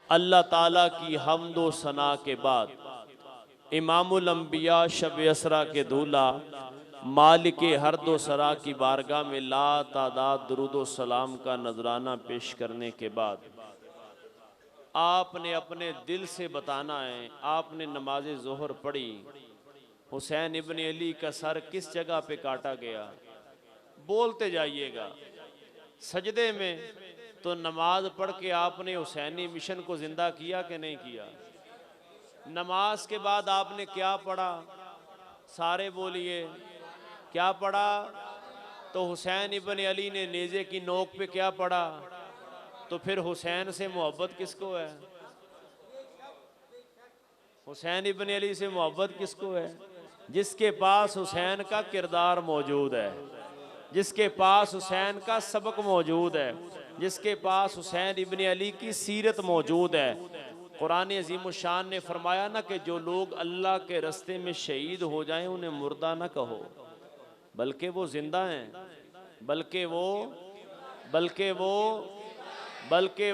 अल्लाह ताला की हम्द व सना के बाद इमामुल अंबिया शब असरा के दूल्हा मालिक हर्द व सरा की बारगाह में ला तादाद दुरूद व सलाम का नजराना पेश करने के बाद आपने अपने दिल से बताना है। आपने नमाज ज़ोहर पढ़ी, हुसैन इब्न अली का सर किस जगह पे काटा गया, बोलते जाइएगा। सजदे में तो नमाज पढ़ के आपने हुसैनी मिशन को जिंदा किया कि नहीं किया। नमाज के बाद आपने क्या पढ़ा, सारे बोलिए क्या पढ़ा। तो हुसैन इब्न अली ने नेज़े की नोक पे क्या पढ़ा। तो फिर हुसैन से मोहब्बत किसको है, हुसैन इब्न अली से मोहब्बत किसको है। जिसके पास हुसैन का किरदार मौजूद है, जिसके पास हुसैन का सबक मौजूद है, जिसके पास हुसैन इब्न अली की सीरत मौजूद है। कुरान अज़ीम शान ने फरमाया ना कि जो लोग अल्लाह के रास्ते में शहीद हो जाएं उन्हें मुर्दा ना कहो, बल्कि वो जिंदा हैं, बल्कि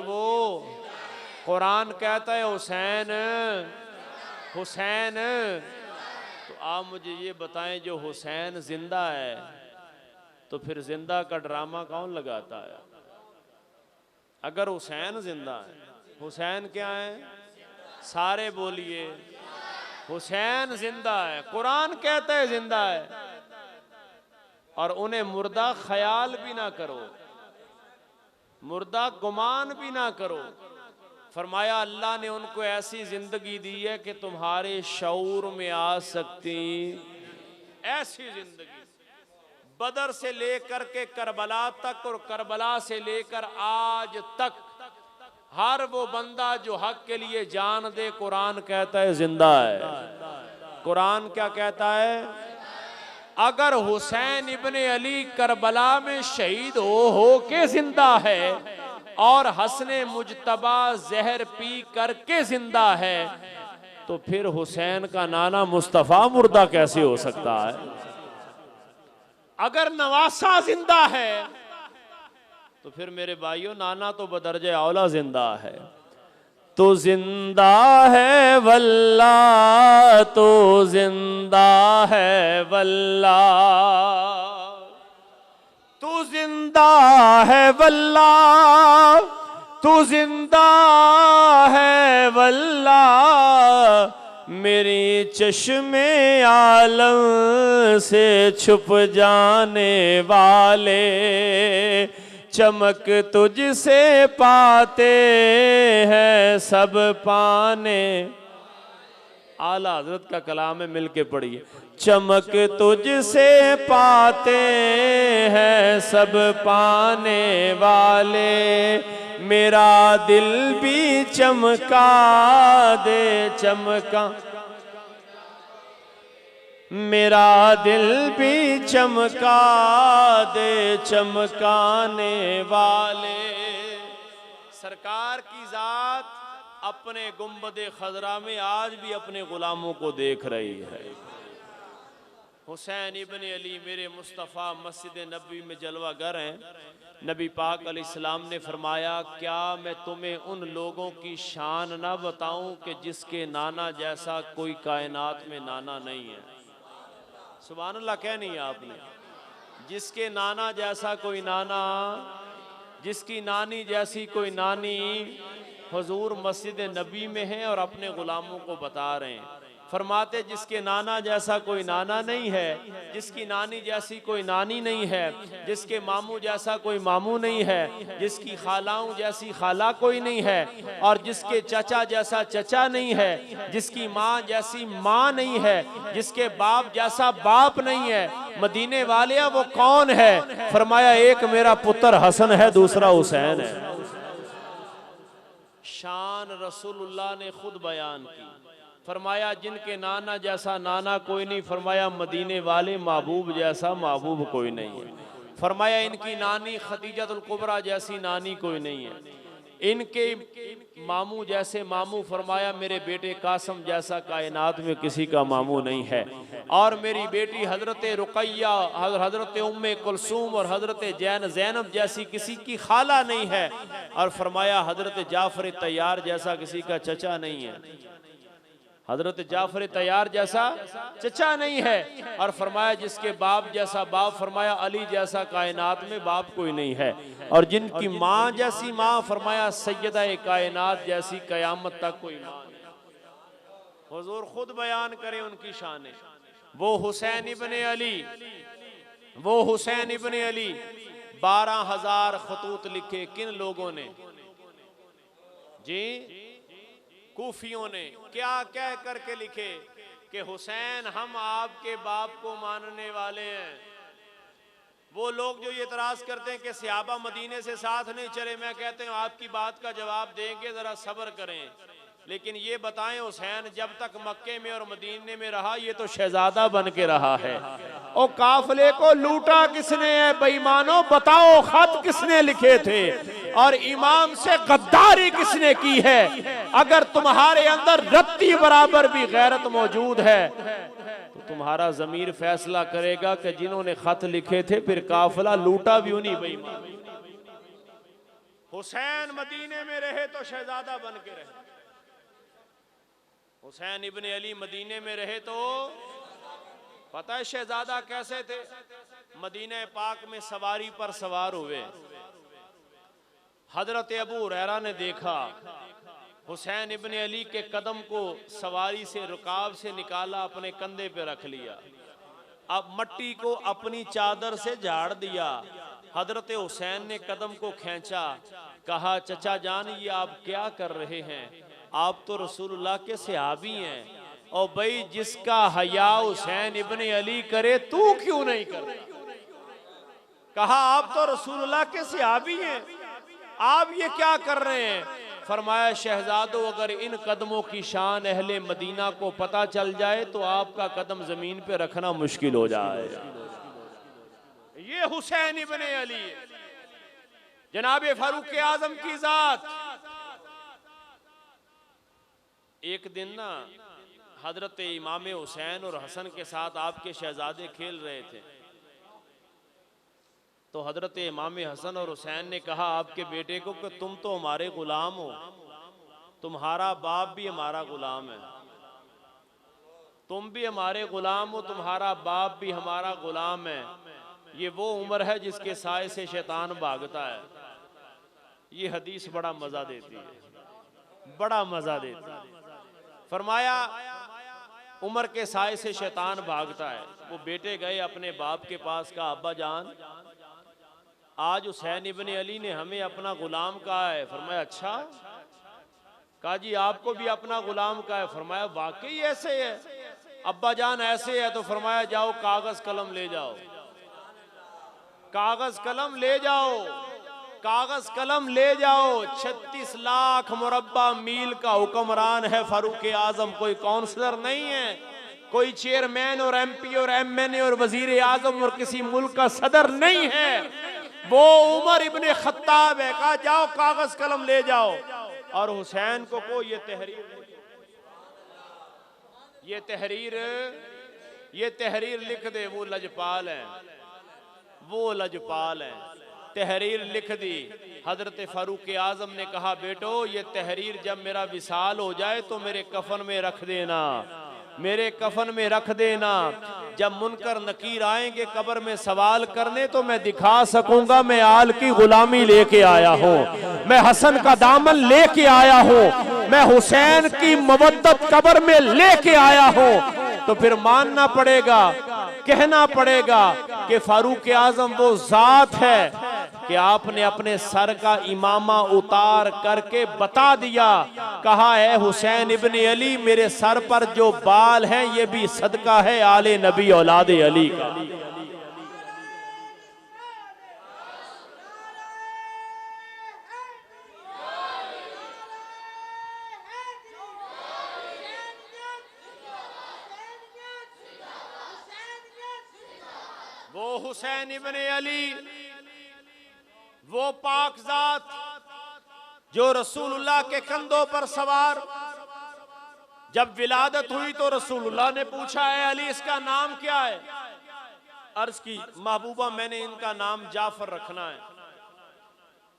वो कुरान कहता है हुसैन हुसैन। तो आप मुझे ये बताएं, जो हुसैन जिंदा है तो फिर जिंदा का ड्रामा कौन लगाता है। अगर हुसैन जिंदा है, हुसैन क्या है, सारे बोलिए हुसैन जिंदा है। कुरान कहता है जिंदा है, और उन्हें मुर्दा ख्याल भी ना करो, मुर्दा गुमान भी ना करो। फरमाया अल्लाह ने उनको ऐसी जिंदगी दी है कि तुम्हारे शऊर में आ सकती ऐसी जिंदगी। बदर से लेकर के करबला तक और करबला से लेकर आज तक हर वो बंदा जो हक के लिए जान दे, कुरान कहता है जिंदा है। कुरान क्या कहता है, अगर हुसैन इब्ने अली करबला में शहीद हो के जिंदा है और हसने मुजतबा जहर पी करके जिंदा है, तो फिर हुसैन का नाना मुस्तफा मुर्दा कैसे हो सकता है। अगर नवासा जिंदा है तो फिर मेरे भाइयों नाना तो बदरजे औला जिंदा है। तो जिंदा है वल्ला, तो जिंदा है वल्ला, तू जिंदा है वल्ला, तू जिंदा है वल्ला। मेरी चश्मे आलम से छुप जाने वाले, चमक तुझसे पाते हैं सब पाने। आला हजरत का कलाम है, मिलके पढ़िए। चमक तुझसे पाते हैं सब पाने वाले, मेरा दिल भी चमका दे चमका, मेरा दिल भी चमका दे चमकाने वाले। सरकार की जात अपने गुंबदे खजरा में आज भी अपने गुलामों को देख रही है। हुसैन इब्न अली मेरे मुस्तफ़ा मस्जिद नबी में जलवागर हैं। नबी पाक अलैहिस्सलाम ने फरमाया, क्या मैं तुम्हें उन लोगों की शान ना बताऊं कि जिसके नाना जैसा कोई कायनात में नाना नहीं है। सुभान अल्लाह, क्या नहीं है आपने, जिसके नाना जैसा कोई नाना, जिसकी नानी जैसी कोई नानी। हुजूर मस्जिद नबी में हैं और अपने गुलामों को बता रहे हैं। फरमाते जिसके नाना जैसा कोई नाना नहीं है, जिसकी नानी जैसी कोई नानी नहीं है, जिसके मामू जैसा कोई मामू नहीं है, जिसकी खालाओं जैसी खाला कोई नहीं है, और जिसके चचा जैसा चचा नहीं है, जिसकी माँ जैसी माँ नहीं है, जिसके बाप जैसा बाप नहीं है। मदीने वाले वो कौन है। फरमाया एक मेरा पुत्र हसन है, दूसरा हुसैन है। शान रसूलुल्लाह ने खुद बयान की। फरमाया जिनके नाना जैसा नाना कोई नहीं, फरमाया मदीने वाले महबूब जैसा महबूब कोई नहीं है। फरमाया इनकी नानी खदीजतुल कुबरा जैसी नानी कोई नहीं है। इनके मामू जैसे मामू, फरमाया मेरे बेटे कासम जैसा कायनात में किसी का मामू नहीं है, और मेरी बेटी हजरत रुकैया, हजरत उम्मे कुलसूम और हजरत ज़ैनब जैसी किसी की खाला नहीं है, और फरमाया हजरत जाफर तैयार जैसा किसी का चचा नहीं है, हजरत जाफर तैयार जैसा चचा नहीं है, और फरमाया जिसके बाप जैसा बाप, फरमाया अली जैसा कायनात में बाप कोई नहीं है, और जिनकी माँ जैसी माँ, फरमाया सैयदा कायनात जैसी कयामत तक कोई माँ नहीं। हुजूर खुद बयान करें उनकी शान। वो हुसैन इब्ने अली, वो हुसैन इब्ने अली 12,000 खतूत लिखे किन लोगों ने जी? कूफियों ने। क्या कह करके लिखे कि हुसैन हम आपके बाप को मानने वाले हैं। वो लोग जो ये इतराज करते हैं कि सहाबा मदीने से साथ नहीं चले, मैं कहते हैं आपकी बात का जवाब देंगे, जरा सब्र करें, लेकिन ये बताएं हुसैन जब तक मक्के में और मदीने में रहा ये तो शहजादा बन के रहा है, और काफिले को लूटा किसने है? बेईमानों बताओ, खत किसने लिखे थे और इमाम से गद्दारी किसने की है? अगर तुम्हारे अंदर रत्ती बराबर भी गैरत मौजूद है तो तुम्हारा ज़मीर फैसला करेगा कि जिन्होंने खत लिखे थे फिर काफिला लूटा भी उन्हीं बेईमान। हुसैन मदीने में रहे तो शहजादा बन के रहे, हुसैन इब्ने अली मदीने में रहे तो पता है शहजादा कैसे थे? मदीने पाक में सवारी पर सवार हुए, हजरत अबू हुरैरा ने देखा हुसैन इब्ने अली के कदम को सवारी से रुकाब से निकाला, अपने कंधे पे रख लिया, अब मट्टी को अपनी चादर से झाड़ दिया। हजरत हुसैन ने कदम को खींचा, कहा चचा जान ये आप क्या कर रहे हैं? आप तो रसूलुल्लाह के सहाबी हैं, और भाई जिसका हया हुसैन इब्ने अली करे तू क्यों नहीं करता? कहा आप तो रसूलुल्लाह के सहाबी हैं, आप ये क्या कर रहे हैं? फरमाया शहजादो अगर इन कदमों की शान अहले मदीना को पता चल जाए तो आपका कदम जमीन पे रखना मुश्किल हो जाए। ये हुसैन इब्ने अली जनाबे फारूक आजम की जात। एक दिन ना हजरत इमाम हुसैन और हसन के साथ आपके शहजादे खेल रहे थे, तो हजरत इमाम हसन और हुसैन ने कहा आपके बेटे को कि तुम तो हमारे गुलाम हो, तुम्हारा बाप भी हमारा गुलाम है, तुम भी हमारे गुलाम हो, तुम्हारा बाप भी हमारा गुलाम है। ये वो उम्र है जिसके साए से शैतान भागता है। ये हदीस बड़ा मजा देती है, बड़ा मजा देती है। फरमाया उम्र के साए से शैतान भागता है। वो बेटे गए अपने बाप के पास, का अब्बा जान आज हुसैन इब्ने अली ने हमें अपना गुलाम कहा है। फरमाया अच्छा? कहा जी आपको भी अपना गुलाम कहा है। फरमाया वाकई ऐसे है? अब्बा जान ऐसे है। तो फरमाया जाओ कागज कलम ले जाओ, कागज कलम ले जाओ, कागज कलम ले जाओ। 36 लाख मुरब्बा मील का हुक्मरान है फारूक आजम, कोई काउंसलर नहीं है, कोई चेयरमैन और एमपी और एमएनए और वजीर आजम और किसी मुल्क का सदर नहीं है, वो उमर इब्ने खत्ताब है। कहा जाओ कागज कलम ले जाओ और हुसैन को ये तहरीर लिख दे। वो लजपाल है, वो लजपाल है। तहरीर लिख दी। हजरत फारूक आजम ने कहा बेटो ये तहरीर जब मेरा विसाल हो जाए तो मेरे कफन में रख देना, मेरे कफन में रख देना। जब मुनकर नकीर आएंगे कब्र में सवाल करने तो मैं दिखा सकूंगा मैं आल की गुलामी लेके आया हूँ, मैं हसन का दामन लेके आया हूँ, मैं हुसैन की मवद्दत कब्र में लेके आया हूँ। तो फिर मानना पड़ेगा, कहना पड़ेगा कि फारूक आजम वो जात है कि आपने अपने सर का इमामा उतार करके बता दिया। कहा है हुसैन इब्ने अली मेरे सर पर जो बाल हैं ये भी सदका है आले नबी औलादे अली का। वो हुसैन इब्ने अली, वो पाक जात जो रसूलुल्लाह के कंधों पर सवार। जब विलादत हुई तो रसूलुल्लाह ने पूछा है अली इसका नाम क्या है? अर्ज की महबूबा मैंने इनका नाम जाफर रखना है।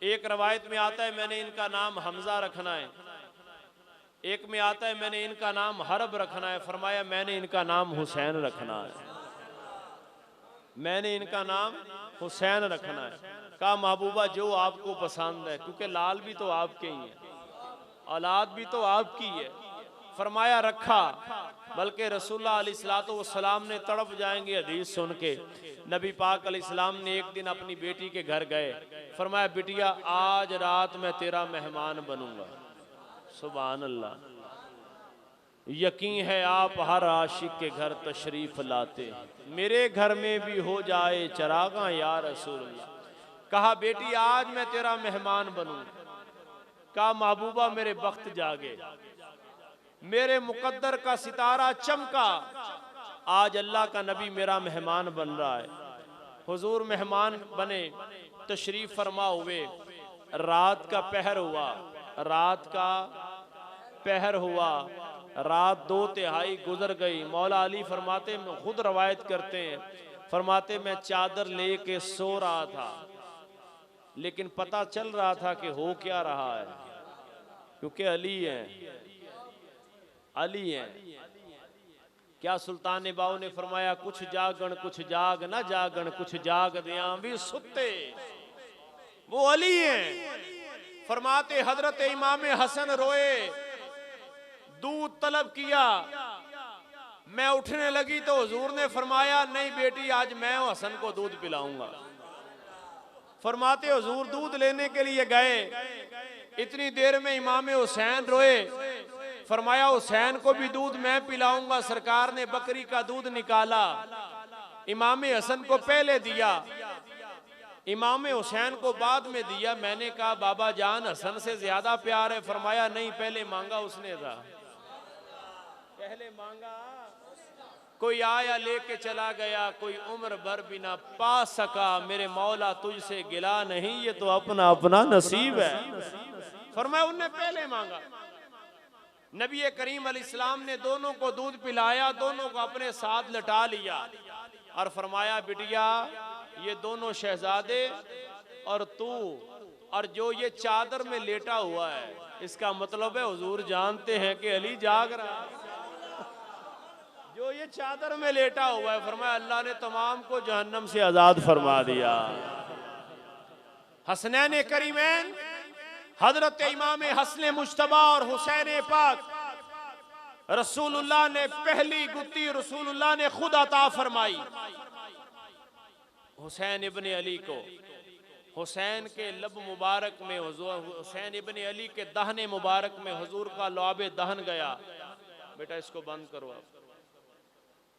एक रवायत में आता है मैंने इनका नाम हमजा रखना है, एक में आता है मैंने इनका नाम हरब रखना है। फरमाया मैंने इनका नाम हुसैन रखना है, मैंने इनका नाम हुसैन रखना है। कहा महबूबा जो आपको पसंद है, क्योंकि लाल भी तो आपके ही है, औलाद भी तो आपकी है। फरमाया रखा। बल्कि रसूलुल्लाह अलैहिस्सलाम ने तड़प जाएंगे हदीस सुन के। नबी पाक अलैहिस्सलाम ने एक दिन अपनी बेटी के घर गए, फरमाया बिटिया आज रात मैं तेरा मेहमान बनूंगा। सुभान अल्लाह, यकीन है आप हर आशिक के घर तशरीफ लाते, मेरे घर में भी हो जाए चरागा या रसूल अल्लाह। कहा बेटी आज मैं तेरा मेहमान बनूं। कहा महबूबा मेरे बख्त जागे, मेरे मुकद्दर का सितारा चमका, आज अल्लाह का नबी मेरा मेहमान बन रहा है। हुजूर मेहमान बने, तशरीफ फरमा हुए। रात का पहर हुआ, रात का पहर हुआ, रात 2/3 गुजर गई। मौला अली फरमाते, खुद रवायत करते हैं, फरमाते मैं चादर लेके सो रहा था, लेकिन पता चल रहा था कि हो क्या रहा है, क्योंकि अली हैं, अली हैं। क्या सुल्तान बाऊ ने फरमाया कुछ जागण कुछ जाग न जागण कुछ जाग दिया भी सुते, वो अली हैं। फरमाते हजरत इमाम हसन रोए, दूध तलब किया, मैं उठने लगी तो हुजूर ने फरमाया नहीं बेटी आज मैं हसन को दूध पिलाऊंगा। फरमाते हुजूर दूध लेने के लिए गए, इतनी देर में इमाम हुसैन रोए। फरमाया हुसैन को भी दूध मैं पिलाऊंगा। सरकार ने बकरी का दूध निकाला, इमाम हसन को पहले दिया, इमाम हुसैन को बाद में दिया। मैंने कहा बाबा जान हसन से ज्यादा प्यार है। फरमाया नहीं पहले मांगा उसने था, पहले मांगा। कोई आया लेके चला गया, कोई उम्र भर भी ना पा सका, मेरे मौला तुझसे गिला नहीं, ये तो अपना अपना नसीब है। फरमाया उनने पहले मांगा। नबी करीम अलैहिस्सलाम ने दोनों को दूध पिलाया, दोनों को अपने साथ लटा लिया और फरमाया बिटिया ये दोनों शहजादे और तू, और जो ये चादर में लेटा हुआ है इसका मतलब है हुजूर जानते हैं कि अली जाग रहा है। जो ये चादर में लेटा हुआ है, फरमाया अल्लाह ने तमाम को जहन्नम से आजाद फरमा दिया। हसनैन करीमैन हजरत इमाम हसन मुज्तबा और हुसैन पाक, रसूलुल्लाह ने पहली गुत्ती रसूलुल्लाह ने खुद अता फरमाई हुसैन इब्ने अली को। हुसैन के लब मुबारक में हुसैन इब्ने अली के दहने मुबारक में हुजूर का लौबे दहन गया। बेटा इसको बंद करो आप।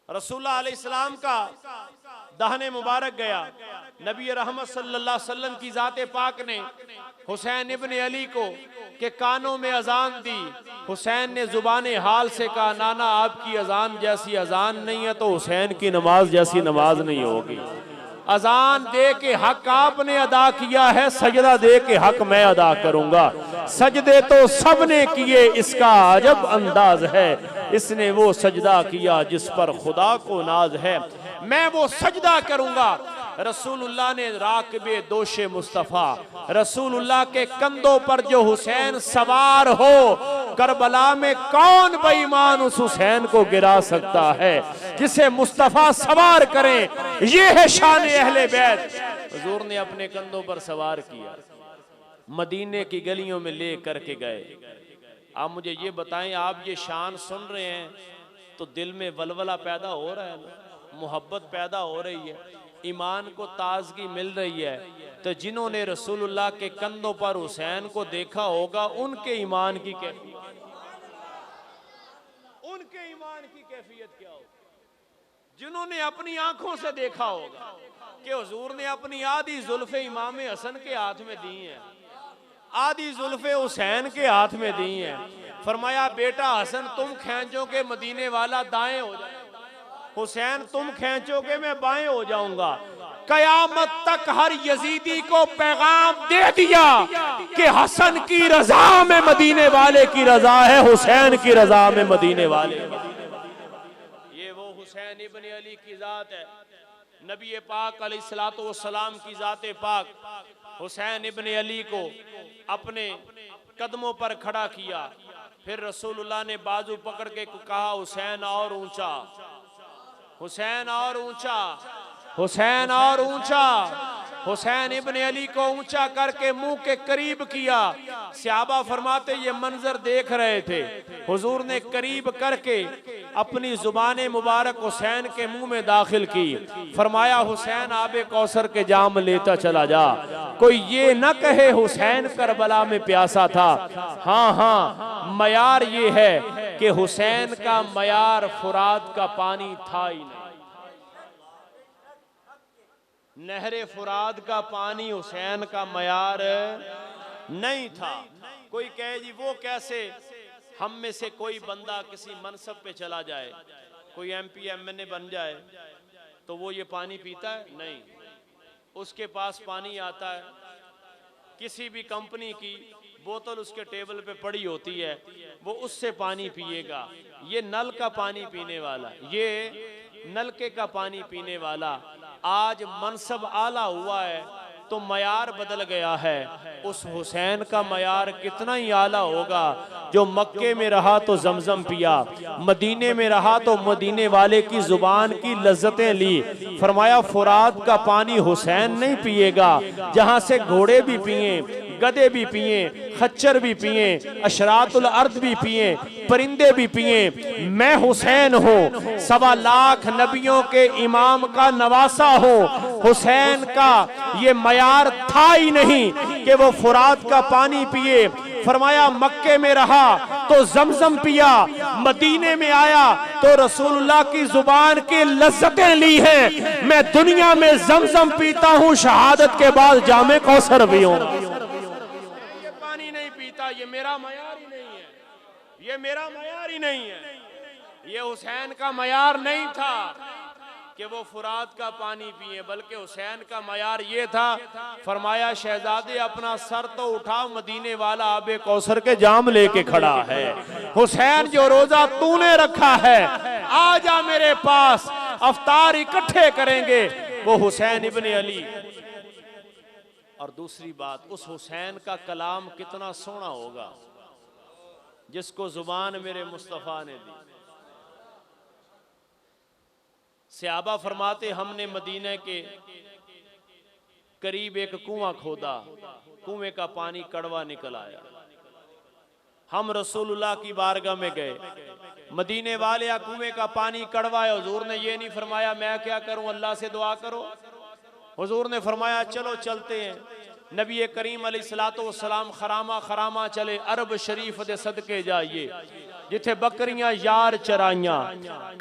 रसूलुल्लाह अलैहिस्सलाम का दहने मुबारक गया। नबी रहमत सल्लल्लाहु अलैहि वसल्लम की जाते पाक ने हुसैन इब्ने अली को के कानों में अजान दी। हुसैन ने जुबाने हाल से कहा नाना आपकी अजान जैसी अजान नहीं है तो हुसैन की नमाज जैसी नमाज नहीं होगी। अजान दे के हक आपने अदा किया है, सजदा दे के हक मैं अदा करूंगा। सजदे तो सबने किए इसका अजब अंदाज है, इसने वो सजदा किया जिस पर खुदा को नाज है। मैं वो सजदा करूंगा। रसूलुल्लाह ने राकबे दोशे मुस्तफ़ा, रसूलुल्लाह के कंधों पर जो हुसैन सवार हो, करबला में कौन बेईमान उस हुसैन को गिरा सकता है जिसे मुस्तफ़ा सवार करें। ये है शान अहले बैत। हुजूर ने अपने कंधों पर सवार किया, मदीने की गलियों में ले करके गए। आप मुझे ये बताएं, आप ये शान सुन रहे हैं तो दिल में वलवला पैदा हो रहा है ना, मोहब्बत पैदा हो रही है, ईमान को ताजगी मिल रही है। तो जिन्होंने रसूलुल्लाह के कंधों पर हुसैन को देखा होगा उनके ईमान की कैफियत, उनके ईमान की कैफियत क्या होगी। जिन्होंने अपनी आंखों से देखा होगा कि हुजूर ने अपनी आधी जुल्फे इमाम हसन के हाथ में दी हैं, आधी जुल्फे हुसैन के हाथ में दी हैं। फरमाया बेटा हसन तुम खींचोगे मदीने वाला दाएं हो जाए, हुसैन तुम खींचोगे मैं बाएं हो जाऊंगा। कयामत तक हर यजीदी को पैगाम दे दिया कि हसन की रजा में मदीने वाले की रजा है, हुसैन की रजा में मदीने वाले। ये वो हुसैन इब्न अली की जात है। नबी पाक अलैहिस्सलातु वस्सलाम की जाते पाक हुसैन इब्न अली को अपने कदमों पर खड़ा किया। फिर रसूलुल्लाह ने बाजू पकड़ के कहा, हुसैन और ऊंचा, हुसैन और ऊंचा, हुसैन और ऊंचा। हुसैन इब्न अली को ऊंचा करके मुंह के करीब किया। सहाबा फरमाते ये मंजर देख रहे थे। हुजूर ने करीब करके अपनी जुबान मुबारक हुसैन के मुंह में दाखिल की। फरमाया, हुसैन आबे कौसर के जाम लेता चला जा। कोई ये न कहे हुसैन करबला में प्यासा था। हाँ हाँ, मयार ये है कि हुसैन का मयार फुरात का पानी था ही नहीं। नहरे फुराद का पानी हुसैन का मयार नहीं था। कोई कहे जी वो कैसे, हम में से कोई बंदा किसी मनसब पे चला जाए, कोई MP MNA बन जाए, तो वो ये पानी पीता है? नहीं, उसके पास पानी आता है, किसी भी कंपनी की बोतल उसके टेबल पे पड़ी होती है, वो उससे पानी पिएगा। ये नल का पानी पीने वाला, ये नलके का पानी पीने वाला। आज मनसब आला हुआ है तो मयार बदल गया है। उस हुसैन का मयार कितना ही आला होगा जो मक्के में रहा तो जमजम पिया, मदीने में रहा तो मदीने वाले की जुबान की लज्जतें ली। फरमाया, फुरात का पानी हुसैन नहीं पिएगा, जहां से घोड़े भी पिए, गधे भी पिए, खच्चर भी पिए, अशरातुल अर्द भी पिए, परिंदे भी पिए, मैं हुसैन हूँ, 1.25 लाख नबियों के इमाम का नवासा हूँ। हुसैन का ये मयार था ही नहीं कि वो फुरात का पानी पिए। फरमाया, मक्के में रहा तो जमजम पिया, मदीने में आया तो रसूलुल्लाह की जुबान की लज्जतें ली हैं। मैं दुनिया में जमजम पीता हूँ, शहादत के बाद जामे कौसर भी हूँ। ये पानी नहीं पीता, ये मेरा मयार ही नहीं है, ये मेरा मयार ही नहीं है। ये हुसैन का मयार नहीं था कि वो फुरात का पानी पिए, बल्कि हुसैन का मयार ये था। फरमाया, शहजादे अपना सर तो उठा, मदीने वाला आबे कौसर के जाम लेके खड़ा है। हुसैन, जो रोजा तूने रखा है, आ जा मेरे पास, अफ्तार इकट्ठे करेंगे। वो हुसैन इब्न अली। और दूसरी बात, उस हुसैन का कलाम कितना सोना होगा जिसको जुबान मेरे मुस्तफा ने दी। सहाबा फरमाते, हमने मदीने के करीब एक कुआं खोदा, कुएं का पानी कड़वा निकल आया। हम रसूलुल्लाह की बारगाह में गए, मदीने वाले या कुएं का पानी कड़वा है। हुजूर ने ये नहीं फरमाया मैं क्या करूं, अल्लाह से दुआ करो। हुजूर ने फरमाया, चलो चलते हैं। नबी करीम अलैहिस्सलातु वस्सलाम खरामा खरामा चले, अरब शरीफ दे सदके जाइए, जिथे बकरियां यार चराइयां,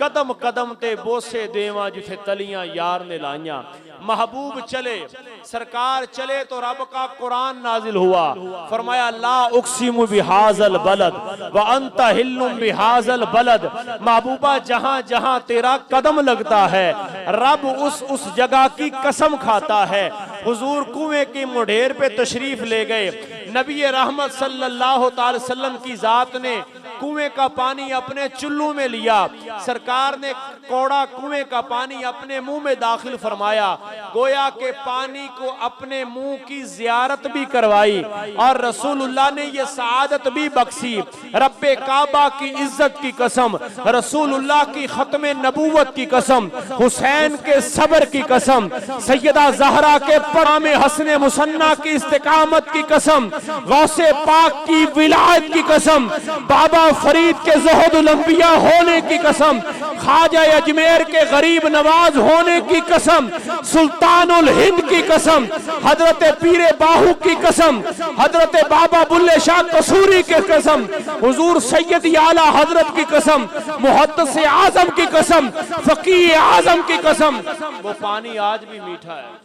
कदम कदम ते बोसे देवा, जिथे तलियां यार ने लाइयां। महबूब चले, सरकार चले तो रब का कुरान नाजिल हुआ। फरमाया, ला उक्सिमु बिहाज़ल बलद व अंता हिल्लुम बिहाज़ल बलद। महबूबा, जहां जहां तेरा कदम लगता है, रब उस जगह की कसम खाता है। हुजूर कुएं की मुढेर पे तशरीफ ले गए। नबी रहमत सल्लल्लाहु अलैहि वसल्लम की जात ने कुएं का पानी अपने चुल्लू में लिया। सरकार ने कौड़ा कुएं का पानी अपने मुंह में दाखिल फरमाया, गोया के पानी को अपने मुंह की जियारत भी करवाई और रसूलुल्लाह ने ये सआदत भी बख्शी। रब्बे काबा की इज्जत की कसम, रसूलुल्लाह की खत्मे नबूवत की कसम, हुसैन के सब्र की कसम, सैयदा ज़हरा के परामे हसने मुसन्ना की इस्तिकामत की कसम, गौसे पाक की विलायत की कसम, बाबा फरीद के ज़ुहदुल अंबिया होने की कसम, ख्वाजा अजमेर के गरीब नवाज होने की कसम, सुल्तानुल हिंद की कसम, हजरत पीरे बाहू की कसम, हजरत बाबा बुल्ले शाह कसूरी की कसम, हुजूर सैयद आला हजरत की कसम, मुहद्दिस आजम की कसम, फकीह आजम की कसम, वो पानी आज भी मीठा है।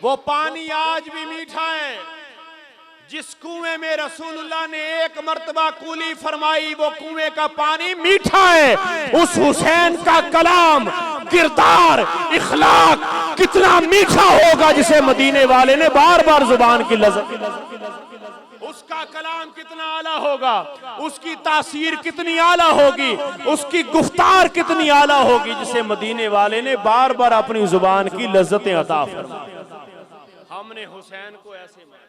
वो पानी आज भी मीठा है। जिस कुएं में रसूलुल्लाह ने एक मर्तबा कूली फरमाई, वो कुएं का पानी मीठा है। उस हुसैन का कलाम, किरदार, इखलाक कितना मीठा होगा जिसे मदीने वाले ने बार बार जुबान की लज़्ज़त, उसका कलाम कितना आला होगा, उसकी तासीर कितनी आला होगी, उसकी गुफ्तार कितनी आला होगी जिसे मदीने वाले ने बार बार अपनी जुबान की लज्जतें अता फरमाई। हमने हुसैन को ऐसे माना,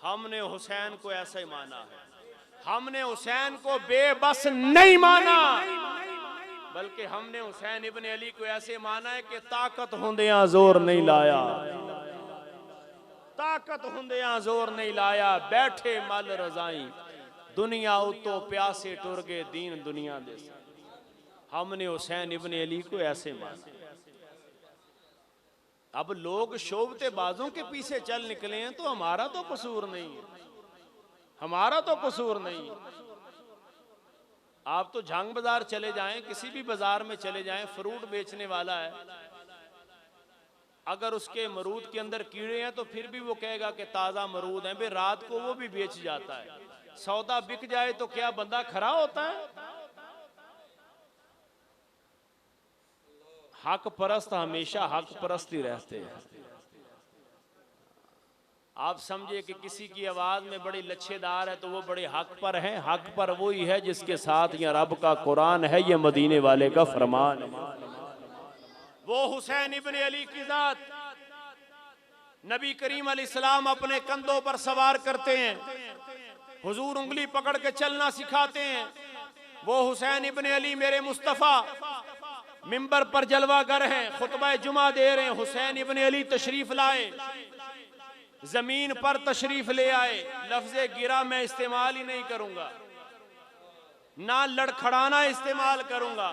हमने हुसैन को ऐसे माना है। हमने हुसैन को बेबस नहीं माना, बल्कि हमने हुसैन इब्ने अली को ऐसे माना है कि ताकत होंदियां जोर नहीं लाया, ताकत होंदियां जोर नहीं लाया। बैठे मल रजाई, दुनिया उतो प्यासे टुर गए दीन दुनिया दे। हमने हुसैन इब्ने अली को ऐसे माना। अब लोग शोभते बाजों के पीछे चल निकले हैं, तो हमारा तो कसूर नहीं है, हमारा तो कसूर नहीं है। आप तो झांग बाजार चले जाएं, किसी भी बाजार में चले जाएं, फ्रूट बेचने वाला है, अगर उसके मरूद के अंदर कीड़े हैं तो फिर भी वो कहेगा कि ताजा मरूद हैं, भाई रात को वो भी बेच जाता है। सौदा बिक जाए तो क्या बंदा खरा होता है? हक परस्त हमेशा हक परस्त ही रहते हैं। आप समझे कि किसी की आवाज में बड़ी लच्छेदार है तो वो बड़े हक पर है। हक पर वही है जिसके साथ ये रब का कुरान है, ये मदीने वाले का फरमान है। वो हुसैन इब्ने अली की जात नबी करीम अलैहिस्सलाम अपने कंधों पर सवार करते हैं, हुजूर उंगली पकड़ के चलना सिखाते हैं। वो हुसैन इब्ने अली मेरे मुस्तफ़ा मिंबर पर जलवागर हैं, खुतबा जुमा दे रहे हैं। हुसैन इब्ने अली तशरीफ लाए, जमीन पर तशरीफ ले आए। लफ्ज़े गिरा मैं इस्तेमाल ही नहीं करूंगा, ना लड़खड़ाना इस्तेमाल करूंगा।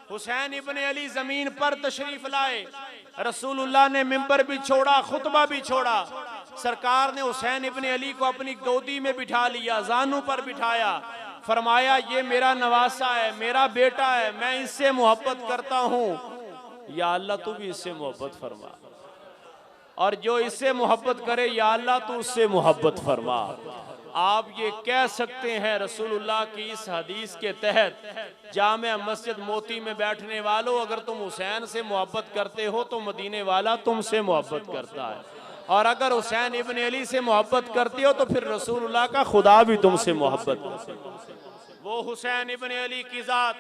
हुसैन इब्ने अली जमीन पर तशरीफ लाए, रसूलुल्लाह ने मिंबर भी छोड़ा, खुतबा भी छोड़ा। सरकार ने हुसैन इब्ने अली को अपनी गोदी में बिठा लिया, जानू पर बिठाया, फरमाया ये मेरा नवासा है, मेरा बेटा है, मैं इससे मोहब्बत करता हूँ, या अल्लाह तू भी इससे मोहब्बत फरमा, और जो इससे मोहब्बत करे या अल्लाह तू उससे मोहब्बत फरमा। आप ये कह सकते हैं रसूलुल्लाह की इस हदीस के तहत, जामिया मस्जिद मोती में बैठने वालों, अगर तुम हुसैन से मोहब्बत करते हो तो मदीने वाला तुमसे मोहब्बत करता है, और अगर हुसैन इब्ने अली से मोहब्बत करते हो तो फिर रसूलुल्लाह का खुदा भी तुमसे मोहब्बत करता है। वो हुसैन इब्ने अली की जात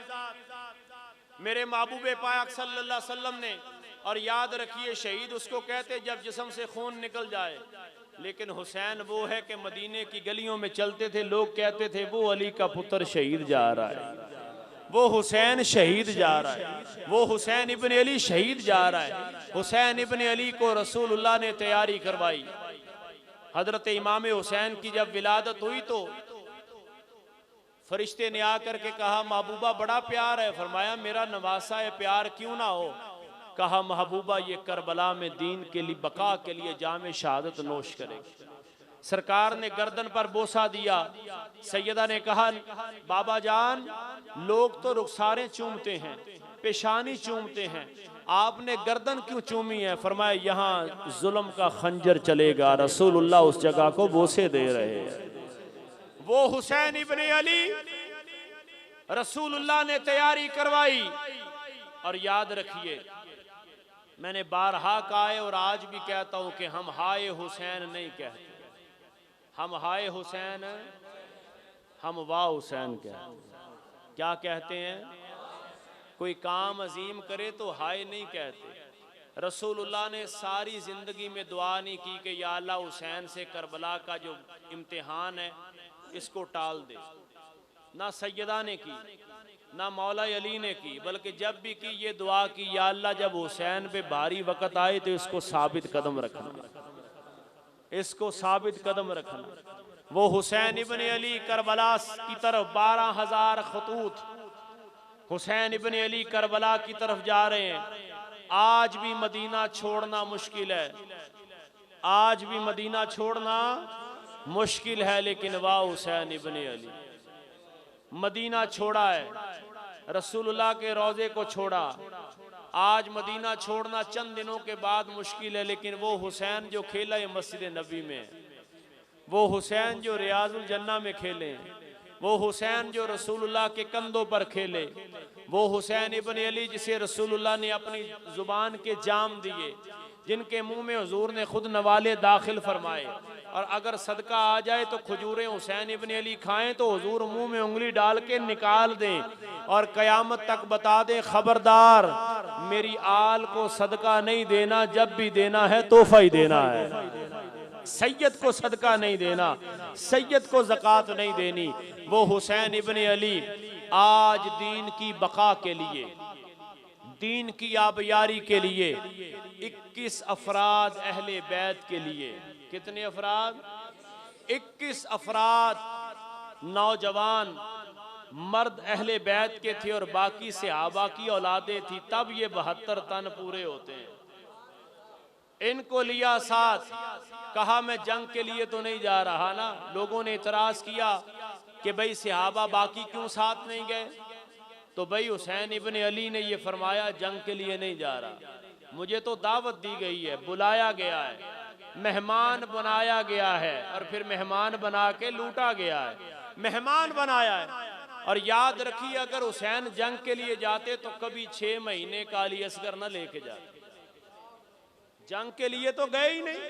मेरे महबूब पाक सल्लल्लाहु अलैहि वसल्लम ने, और याद रखिए शहीद उसको कहते जब जिस्म से खून निकल जाए, लेकिन हुसैन वो है कि मदीने की गलियों में चलते थे, लोग कहते थे वो अली का पुत्र शहीद जा रहा है, वो हुसैन शहीद जा रहा है, वो हुसैन इब्ने अली शहीद जा रहा है। हुसैन इब्ने अली को रसूलुल्लाह ने तैयारी करवाई। हजरत इमाम हुसैन की जब विलादत हुई तो फरिश्ते ने आकर के कहा महबूबा बड़ा प्यार है, फरमाया मेरा नवासा है, प्यार क्यों ना हो। कहा महबूबा ये करबला में दीन के लिए बका के लिए जामे शहादत नोश करेगी। सरकार ने गर्दन पर बोसा दिया। सैयदा ने कहा बाबा जान लोग तो रुखसारें चूमते हैं, पेशानी चूमते हैं, आपने गर्दन क्यों चूमी है। फरमाया यहाँ जुल्म का खंजर चलेगा, रसूलुल्लाह उस जगह को बोसे दे रहे हैं। वो हुसैन इब्ने अली रसूलुल्लाह ने तैयारी करवाई। और याद रखिए मैंने बारहा कहा है और आज भी कहता हूं कि हम हाय हुसैन नहीं कहते, हम हाय हुसैन, हम वाह हुसैन कहते हैं। क्या कहते हैं? कोई काम अजीम करे तो हाय नहीं कहते। रसूलुल्लाह ने सारी जिंदगी में दुआ नहीं की कि या अल्लाह हुसैन से करबला का जो इम्तिहान है इसको टाल दे। ना सैयदा ने की, ना मौला अली ने की, बल्कि जब भी की ये दुआ की या अल्लाह जब हुसैन पे भारी वक़्त आए तो इसको साबित कदम रखना, इसको साबित कदम रखना। वो हुसैन इब्ने अली करबला की तरफ 12,000 खतूत हुसैन इब्ने अली करबला की तरफ जा रहे हैं। आज भी मदीना छोड़ना मुश्किल है, आज भी मदीना छोड़ना मुश्किल है, लेकिन वाह हुसैन इब्ने अली मदीना छोड़ा है, रसूलुल्लाह के रोजे को छोड़ा, आज मदीना छोड़ना चंद दिनों के बाद मुश्किल है, लेकिन वो हुसैन जो खेला है मस्जिद नबी में, वो हुसैन जो रियाजुल जन्ना में खेले, वो हुसैन जो रसूलुल्लाह के कंधों पर खेले, वो हुसैन इब्न अली जिसे रसूलुल्लाह ने अपनी जुबान के जाम दिए, जिनके मुंह में हुजूर ने खुद नवाले दाखिल फरमाए, और अगर सदका आ जाए तो खजूरें हुसैन इब्न अली खाएं तो हुजूर मुंह में उंगली डाल के निकाल दें और कयामत तक बता दें, खबरदार मेरी आल को सदका नहीं देना, जब भी देना है तोहफा ही देना है, सैयद को सदका नहीं देना, सैयद को ज़कात नहीं देनी। वो हुसैन इब्न अली आज दीन की बका के लिए, दीन की आबियारी के लिए 21 अफराद अहले बैत के लिए, कितने अफराद? 21 अफराद नौजवान मर्द अहले बैत के थे और बाकी सहाबा की औलादें थी, तब ये 72 तन पूरे होते हैं। इनको लिया साथ, कहा मैं जंग के लिए तो नहीं जा रहा ना। लोगों ने इतराज किया कि भाई सहाबा बाकी क्यों साथ नहीं गए? तो भाई हुसैन इब्न अली ने ये फरमाया जंग के लिए नहीं जा रहा, मुझे तो दावत दी गई है, बुलाया गया है, मेहमान बनाया गया है और फिर मेहमान बना के लूटा गया है, मेहमान बनाया है। और याद रखिए अगर हुसैन जंग के लिए जाते तो कभी 6 महीने का अली असगर न लेके जाते, जंग के लिए तो गए ही नहीं।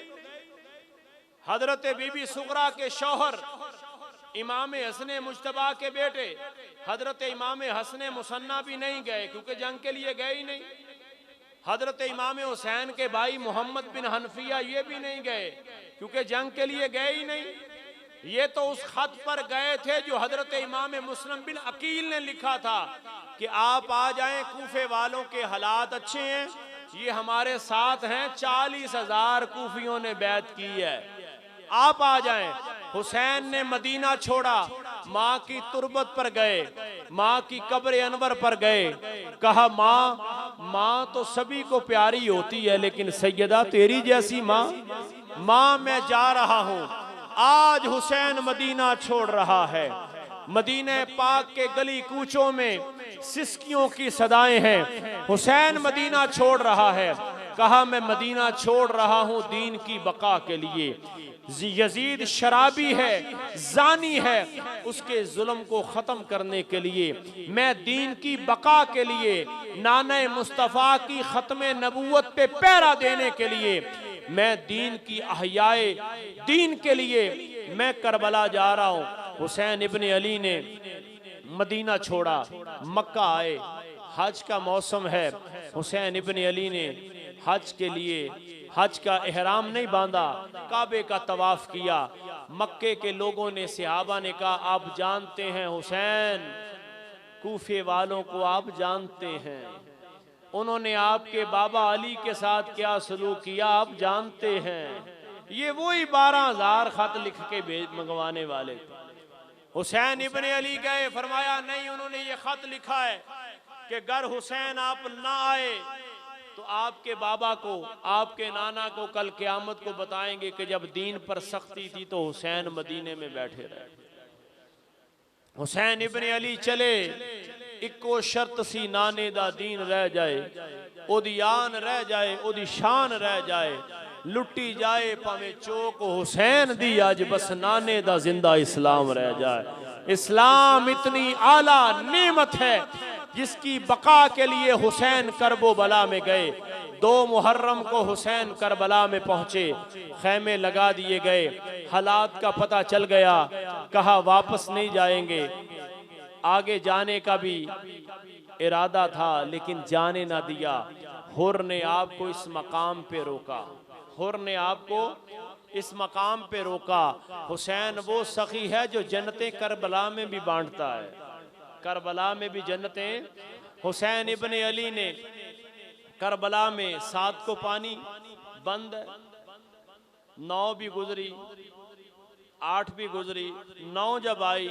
हजरत बीबी सुगरा के शौहर इमाम हसन मुज्तबा के बेटे हजरत इमाम हसन मुसन्ना भी नहीं गए क्योंकि जंग के लिए गए ही नहीं। हजरत इमाम हुसैन के भाई मोहम्मद बिन हनफिया ये भी नहीं गए क्योंकि जंग के लिए गए ही नहीं। ये तो उस खत पर गए थे जो हजरत इमाम मुस्लिम बिन अकील ने लिखा था कि आप आ जाएं, कूफे वालों के हालात अच्छे हैं, ये हमारे साथ हैं, 40,000 कूफियों ने बैत की है, आप आ जाएं। हुसैन ने मदीना छोड़ा, माँ की तुरबत पर गए, माँ की कब्र अनवर पर गए, कहा माँ तो सभी को प्यारी होती है लेकिन सैयदा तेरी जैसी माँ मैं जा रहा हूँ। आज हुसैन मदीना छोड़ रहा है, मदीने पाक के गली कूचों में सिसकियों की सदाएं हैं, हुसैन मदीना छोड़ रहा है। कहा मैं मदीना छोड़ रहा हूँ दीन की बका के लिए। यजीद शराबी है, जानी है, उसके जुल्म को खत्म करने के लिए, मैं दीन की बका के लिए, नाने मुस्तफ़ा की खत्मे नबूवत पे पहरा देने के लिए, मैं दीन की अहयाए दीन के लिए मैं करबला जा रहा हूँ। हुसैन इब्न अली ने मदीना छोड़ा, मक्का आए, हज का मौसम है, हुसैन इब्न अली ने हज के लिए हज का एहराम नहीं बांधा, काबे का तवाफ किया। मक्के के लोगों ने, सहाबा ने कहा आप जानते हैं हुसैन, कूफे वालों को आप जानते हैं, उन्होंने आपके बाबा अली के साथ क्या सलूक किया आप जानते हैं। ये वही 12,000 खत लिख के मंगवाने वाले थे। हुसैन इब्न अली गए, फरमाया नहीं, उन्होंने ये खत लिखा है कि अगर हुसैन आप ना आए तो आपके बाबा को, आपके नाना को कल क़यामत को बताएंगे कि जब दीन पर सख्ती थी तो हुसैन मदीने में बैठे रहे। हुसैन इब्न अली चले, इको शर्त सी नाने दा दीन रह जाए, ओदी आन रह जाए, ओदी शान रह जाए, लुटी जाए भावे चौक हुसैन दी, आज बस नाने दा जिंदा इस्लाम रह जाए। इस्लाम इतनी आला नेमत है जिसकी बका के लिए हुसैन करबो बला में गए। 2 मुहर्रम को हुसैन करबला में पहुंचे, खैमे लगा दिए गए, हालात का पता चल गया, कहा वापस नहीं जाएंगे। आगे जाने का भी इरादा था लेकिन जाने ना दिया। हुर ने आपको इस मकाम पे रोका, हुर ने आपको इस मकाम पे रोका। हुसैन वो सखी है जो जन्नतें करबला में भी बांटता है, करबला में भी जन्नतें। हुसैन इब्न अली ने करबला में 7 को पानी बंद, 9 भी गुजरी, 8 भी गुजरी, 9 जब आई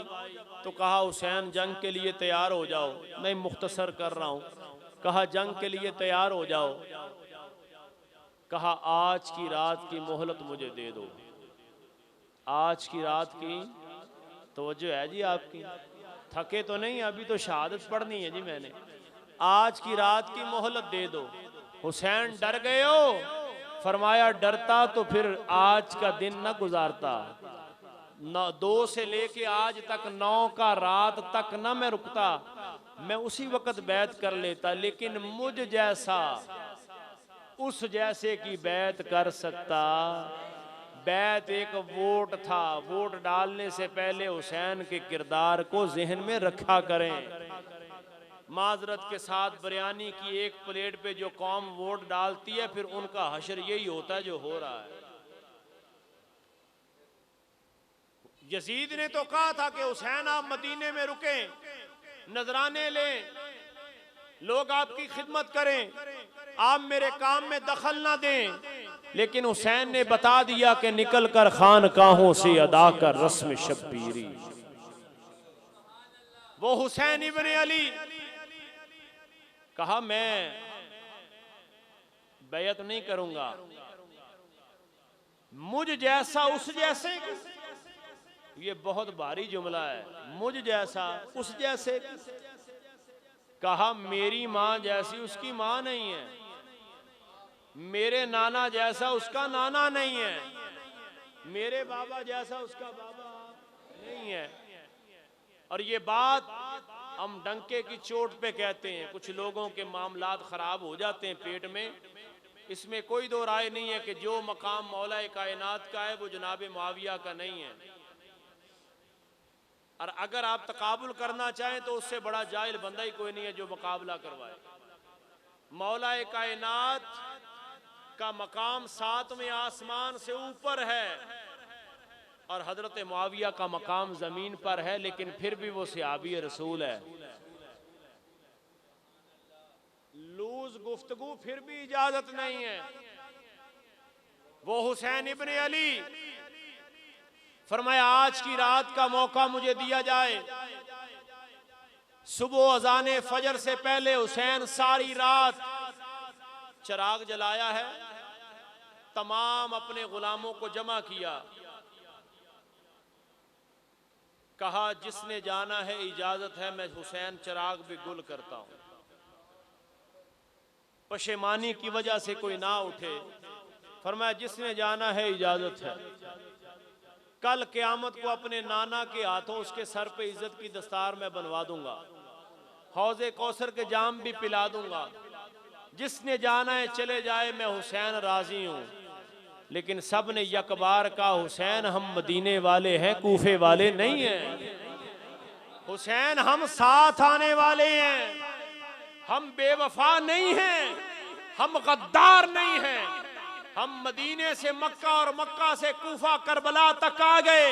तो कहा हुसैन जंग के लिए तैयार हो जाओ। नहीं, मुख्तसर कर रहा हूं। कहा जंग के लिए तैयार हो जाओ। कहा आज की रात की मोहलत मुझे दे दो, आज की रात की तवज्जो है जी आपकी, थके तो नहीं, अभी तो शहादत पढ़नी है जी मैंने। आज की रात की मोहलत दे दो। हुसैन डर गए हो? फरमाया डरता तो फिर आज का दिन न गुजारता, 2 से लेके आज तक 9 का रात तक न मैं रुकता, मैं उसी वक्त बैत कर लेता। लेकिन मुझ जैसा उस जैसे की बैत कर सकता। बैत एक वोट था, वोट डालने से पहले हुसैन के किरदार को जहन में रखा करें। माजरत के साथ बिरयानी की एक प्लेट पे जो कौम वोट डालती है, फिर उनका हशर यही होता है जो हो रहा है। यजीद ने तो कहा था कि हुसैन आप मदीने में रुके, नजराने लें, लोग आपकी खिदमत करें, आप मेरे काम में दखल ना दें। लेकिन हुसैन ने बता दिया कि निकल कर खानकाहों से अदा कर रस्म शब्बीरी। वो हुसैन इब्ने अली कहा मैं बैयत नहीं करूंगा, मुझ जैसा उस जैसे। ये बहुत भारी जुमला है, मुझ जैसा उस जैसे। कहा मेरी मां जैसी उसकी मां नहीं है, मेरे नाना जैसा उसका नाना नहीं है, मेरे बाबा जैसा उसका बाबा नहीं है। और ये बात हम डंके की चोट पे कहते हैं। कुछ लोगों के मामलात खराब हो जाते हैं पेट में, इसमें कोई दो राय नहीं है कि जो मकाम मौला कायनात का है वो जनाब मुआविया का नहीं है। और अगर आप तकाबुल करना चाहें तो उससे बड़ा जाहिल बंदा ही कोई नहीं है जो मुकाबला करवाए। मौला कायनात का मकाम 7वें आसमान से ऊपर है और हजरत मुआविया का मकाम जमीन पर है, लेकिन फिर भी वो सहाबी रसूल है। लूज गुफ्तगू फिर भी इजाजत नहीं है। वो हुसैन इब्ने अली फरमाया आज की रात का मौका मुझे दिया जाए। सुबह अजाने फजर से पहले हुसैन सारी रात चिराग जलाया है, तमाम अपने गुलामों को जमा किया, कहा जिसने जाना है इजाजत है, मैं हुसैन चिराग भी गुल करता हूं। पशेमानी की वजह से कोई ना उठे, फरमाया जिसने जाना है इजाजत है। कल क़यामत को अपने नाना के हाथों उसके सर पे इज्जत की दस्तार में बनवा दूंगा, हौज़े कौसर के जाम भी पिला दूंगा। जिसने जाना है चले जाए, मैं हुसैन राजी हूं। लेकिन सब ने यकबार का हुसैन हम मदीने वाले हैं, कूफे वाले नहीं हैं। हुसैन हम साथ आने वाले हैं, हम बेवफा नहीं हैं, हम गद्दार नहीं हैं। हम मदीने से मक्का और मक्का से कूफा करबला तक आ गए,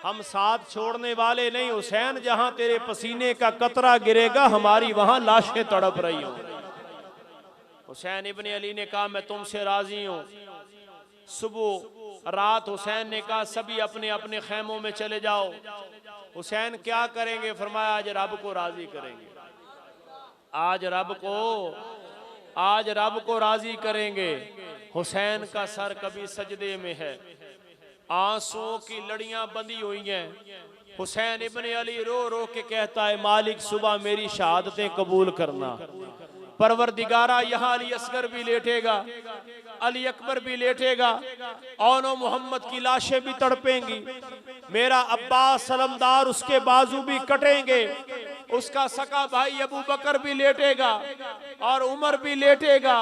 हम साथ छोड़ने वाले नहीं। हुसैन जहां तेरे पसीने का कतरा गिरेगा, हमारी वहां लाशें तड़प रही हों। हुसैन इब्ने अली ने कहा मैं तुमसे राजी हूं। सुबह रात हुसैन ने कहा सभी अपने अपने खैमों में चले जाओ। हुसैन क्या करेंगे? फरमाया आज रब को राजी करेंगे, आज रब को राजी करेंगे। हुसैन का सर कभी सजदे में है, आंसुओं की लड़ियां बंधी हुई हैं। हुसैन इब्ने अली रो रो के कहता है मालिक सुबह मेरी शहादतें कबूल करना। परवरदिगारा यहाँ अली असगर भी लेटेगा, अली अकबर भी लेटेगा, औनो मोहम्मद की लाशें भी तड़पेंगी, मेरा अब्बास सलमदार उसके बाजू भी कटेंगे, उसका सका भाई अबू बकर भी लेटेगा और उमर भी लेटेगा,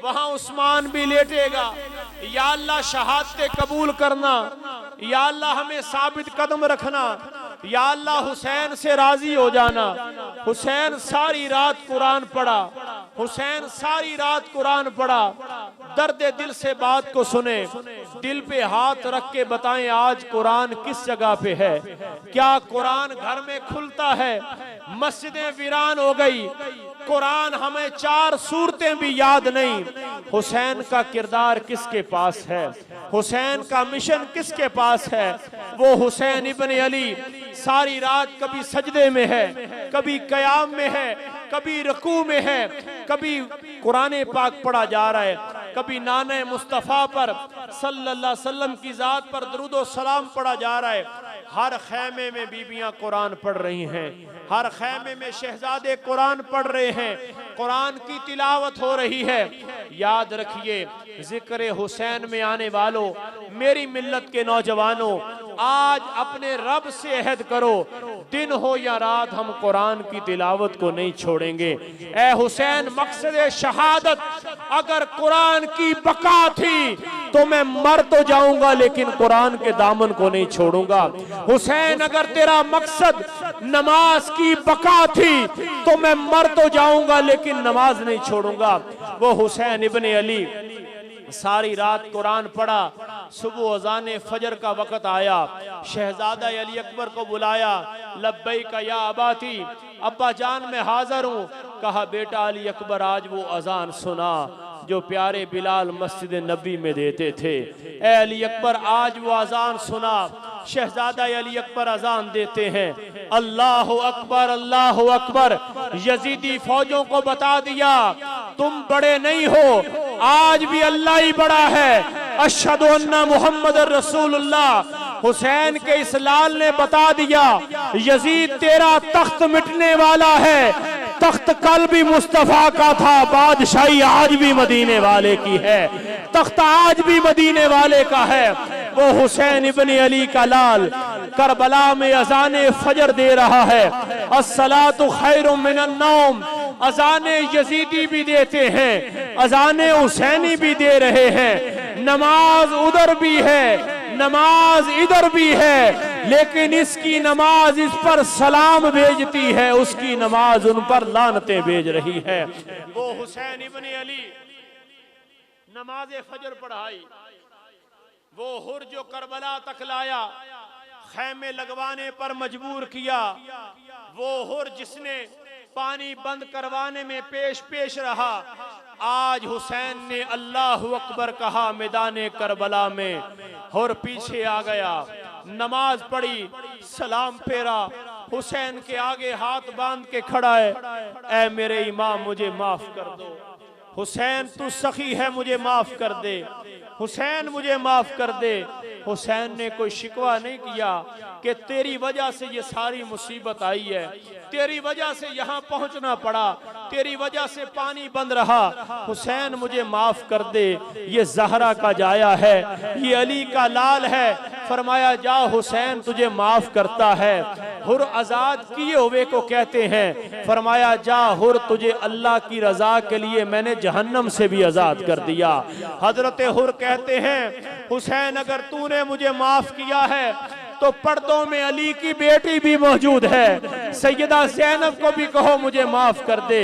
वहां उस्मान भी लेटेगा। या अल्लाह शहादतें कबूल करना, या अल्लाह हमें साबित कदम रखना, या अल्लाह हुसैन से राजी हो जाना। हुसैन सारी रात कुरान पढ़ा, हुसैन सारी रात कुरान पढ़ा। दर्द दिल से बात को सुने, दिल पे हाथ रख के बताएं आज कुरान किस जगह पे है। क्या कुरान घर में खुलता है? मस्जिदें वीरान हो गई, कुरान हमें 4 सूरतें भी याद नहीं। हुसैन का किरदार किसके पास है? हुसैन का मिशन किसके पास है? वो हुसैन इब्ने अली सारी रात कभी सजदे में है, कभी कयाम में है, कभी रुकू में है, कभी कुरान पाक पढ़ा जा रहा है। कभी नाने मुस्तफ़ा पर सल्लल्लाहु अलैहि वसल्लम की ज़ात पर दरूदो सलाम पढ़ा जा रहा है। हर खैमे में बीबियां कुरान पढ़ रही हैं, हर खैमे में शहजादे कुरान पढ़ रहे हैं, कुरान की तिलावत हो रही है। याद रखिए, जिक्र हुसैन में आने वालों, मेरी मिल्लत के नौजवानों, आज अपने रब से अहद करो, दिन हो या रात हम कुरान की तिलावत को नहीं छोड़ेंगे। ए हुसैन, मकसद शहादत अगर कुरान की बका थी तो मैं मर तो जाऊंगा लेकिन कुरान के दामन को नहीं छोड़ूंगा। हुसैन, अगर तेरा मकसद नमाज की बका थी तो मैं मर तो जाऊंगा लेकिन नमाज नहीं छोड़ूंगा। वो हुसैन इब्ने अली सारी रात कुरान पढ़ा, सुबह अज़ान फजर का वक़्त आया, शहजादा अली अकबर को बुलाया। लब्बैक या अबाती, अब्बा जान मैं हाजिर हूँ। कहा, बेटा अली अकबर, आज वो अजान सुना जो प्यारे बिलाल मस्जिद नबी में देते थे। ए अली अकबर, आज वो अजान सुना। शहजादा अली अकबर अजान देते हैं, अल्लाह अकबर अल्लाह अकबर। यजीदी फौजों को बता दिया, तुम बड़े नहीं हो, आज भी अल्लाह ही बड़ा है। अशहदु अन्ना मुहम्मद रसूलुल्लाह। हुसैन के इस लाल ने बता दिया, यजीद तेरा तख्त मिटने वाला है। तख्त कल भी मुस्तफा का था, बादशाही आज भी मदीने वाले की है, तख्त आज भी मदीने वाले का है। वो हुसैन इब्ने अली का लाल करबला में अजाने फजर दे रहा है। अस्सलातु खैरुम मिनन नौम। अजाने यजीदी भी देते हैं, अजाने हुसैनी भी दे रहे हैं। नमाज उधर भी है, नमाज इधर भी है, लेकिन इसकी नमाज इस पर सलाम भेजती है, उसकी नमाज उन पर लानतें भेज रही है। वो हुसैन इब्ने अली नमाज फजर पढ़ाई, वो हुर जो करबला तक लाया, खैमे लगवाने पर मजबूर किया, वो हुर जिसने पानी बंद करवाने में पेश रहा। आज हुसैन ने अल्लाह अकबर कहा मैदाने करबला में, हुर पीछे आ गया, नमाज पढ़ी, सलाम फेरा, हुसैन के आगे हाथ बांध के खड़ा है। ऐ मेरे इमाम, मुझे माफ कर दो। हुसैन, तू सखी है, मुझे माफ कर दे। हुसैन, मुझे माफ कर दे। हुसैन ने कोई शिकवा नहीं किया कि तेरी वजह से ये सारी मुसीबत आई है, तेरी वजह से यहाँ पहुँचना पड़ा, तेरी वजह से पानी बंद रहा। हुसैन, मुझे माफ कर दे, ये जहरा का जाया है, ये अली का लाल है। फरमाया, जा हुसैन, तुझे माफ करता है। हुर आजाद किए हुए को कहते हैं। फरमाया, जा हुर, तुझे अल्लाह की रजा के लिए मैंने जहन्नम से भी आजाद कर दिया। हजरत हुर कहते हैं, हुसैन, अगर तूने मुझे माफ किया है तो पर्दों में अली की बेटी भी मौजूद है, सैयदा ज़ैनब को भी कहो मुझे माफ कर दे।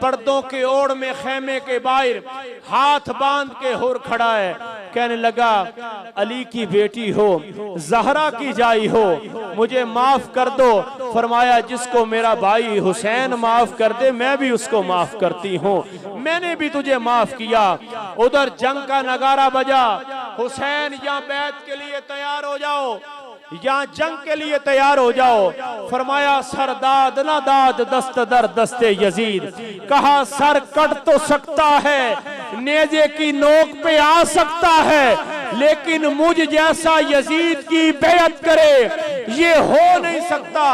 पर्दों के ओर में खैमे के बाहर हाथ बांध के हुर खड़ा है, कहने लगा, अली की बेटी हो, ज़हरा की जाई हो, मुझे माफ कर दो। फरमाया, जिसको मेरा भाई हुसैन माफ कर दे, मैं भी उसको माफ करती हूँ, मैंने भी तुझे माफ किया। उधर जंग का नगारा बजा, हुसैन, या बैत के लिए तैयार हो जाओ, यहाँ जंग के लिए तैयार हो जाओ। फरमाया, सरदाद ना दाद दस्त दर दस्ते यजीद। कहा, सर कट तो सकता है, नेजे की नोक पे आ सकता है, लेकिन मुझ जैसा यजीद की बेअत करे ये हो नहीं सकता।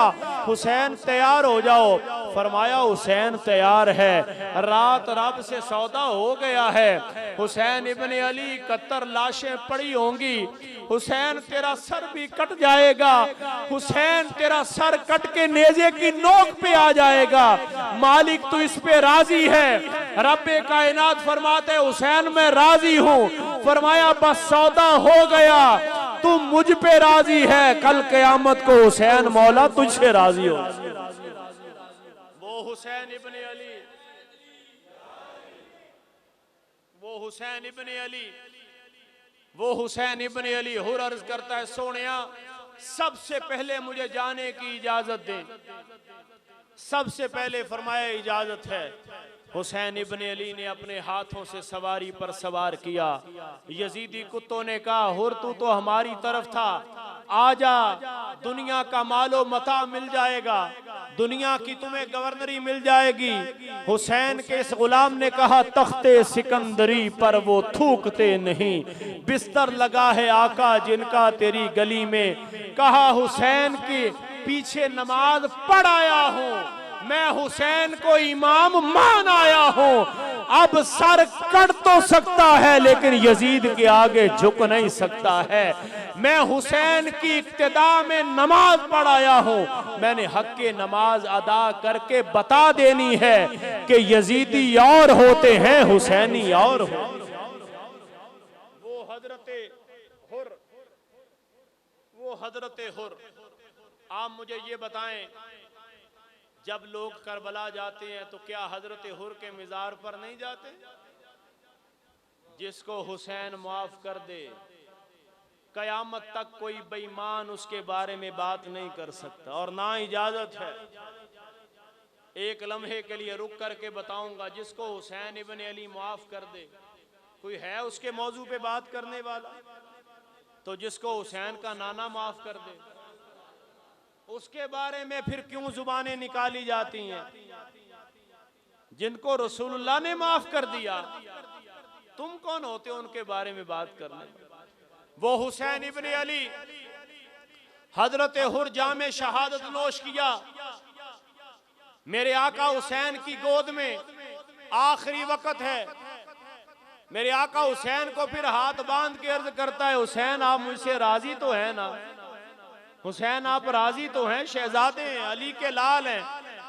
हुसैन, तैयार हो जाओ। फरमाया, हुसैन तैयार है, रात रब से सौदा हो गया है। हुसैन इब्ने अली 71 लाशें पड़ी होंगी। हुसैन, तेरा सर भी कट जाएगा, हुसैन तेरा सर कट के नेज़े की नोक पे आ जाएगा। मालिक, तू इस पे राजी है? रब्बे कायनात फरमाते, हुसैन मैं राजी हूँ। फरमाया, बस सौदा हो गया, तू मुझ पे राजी है, कल क़यामत को हुसैन मौला तुझसे राजी हो। वो हुसैन इब्ने अली, वो हुसैन इब्ने अली, वो हुसैन इब्ने अली हुर अर्ज करता है, सोनिया, सबसे पहले मुझे जाने की इजाजत दें। सबसे पहले फरमाया, इजाजत है। हुसैन इब्ने अली ने अपने हाथों से सवारी पर सवार किया। यजीदी कुत्तों ने कहा, हुर तू तो हमारी तरफ था, आजा, दुनिया का मालो मता मिल जाएगा, दुनिया की तुम्हें गवर्नरी मिल जाएगी। हुसैन के इस गुलाम ने कहा तख्ते सिकंदरी पर वो थूकते नहीं, बिस्तर लगा है आका जिनका तेरी गली में। कहा हुसैन के पीछे नमाज पढ़ आया हूँ, मैं हुसैन को इमाम मान आया हूँ। अब सर कट तो सकता है लेकिन यजीद के आगे झुक नहीं सकता है। मैं हुसैन की इक्तिदा में नमाज पढ़ आया हूँ, मैंने हक के नमाज अदा करके बता देनी है कि यजीदी और होते हैं, हुसैनी और हो। वो हजरते हुर, आप मुझे ये बताएं, जब लोग करबला जाते हैं तो क्या हजरत हुर के मिज़ार पर नहीं जाते? जिसको हुसैन माफ कर दे, कयामत तक कोई बेईमान उसके बारे में बात नहीं कर सकता, और ना इजाजत है। एक लम्हे के लिए रुक करके बताऊंगा, जिसको हुसैन इब्न अली माफ कर दे, कोई है उसके मौजू पे बात करने वाला? तो जिसको हुसैन का नाना माफ कर दे, उसके बारे में फिर क्यों जुबानें निकाली जाती हैं? जिनको रसूलुल्लाह ने माफ कर दिया, तुम कौन होते हो उनके बारे में बात करने? वो हुसैन इब्न अली, हजरत हुर जामे शहादत नोश किया मेरे आका हुसैन की गोद में, आखिरी वक्त है। मेरे आका हुसैन को फिर हाथ बांध के अर्ज करता है, हुसैन आप मुझसे राजी तो है ना? हुसैन आप राजी तो हैं, शहजादे हैं, अली के लाल हैं।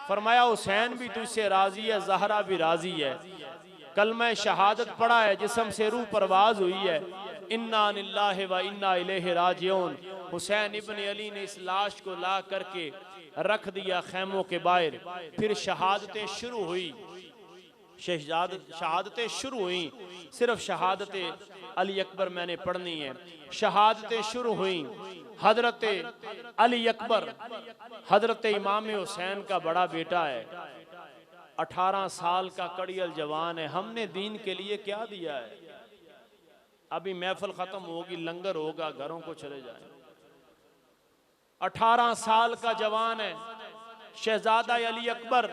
फरमाया हुसैन भी तुझसे राजी है, ज़हरा भी राजी है। कलमा शहादत पढ़ा है, जिस्म से रूह परवाज हुई है, इन्ना लिल्लाहि व इन्ना इलैहि राजिऊन। हुसैन इब्न अली ने इस लाश को ला करके रख दिया खैमों के बाहर। फिर शहादतें शुरू हुई, शहादतें शुरू हुई। सिर्फ शहादत अली अकबर मैंने पढ़नी है। शहादतें शुरू हुई। हजरत अली अकबर हजरत इमाम हुसैन का बड़ा बेटा है, 18 साल का कड़ियल जवान है। हमने दीन के लिए क्या दिया है? अभी महफिल खत्म होगी, लंगर होगा, घरों को चले जाएं। 18 साल का जवान है, शहजादा अली अकबर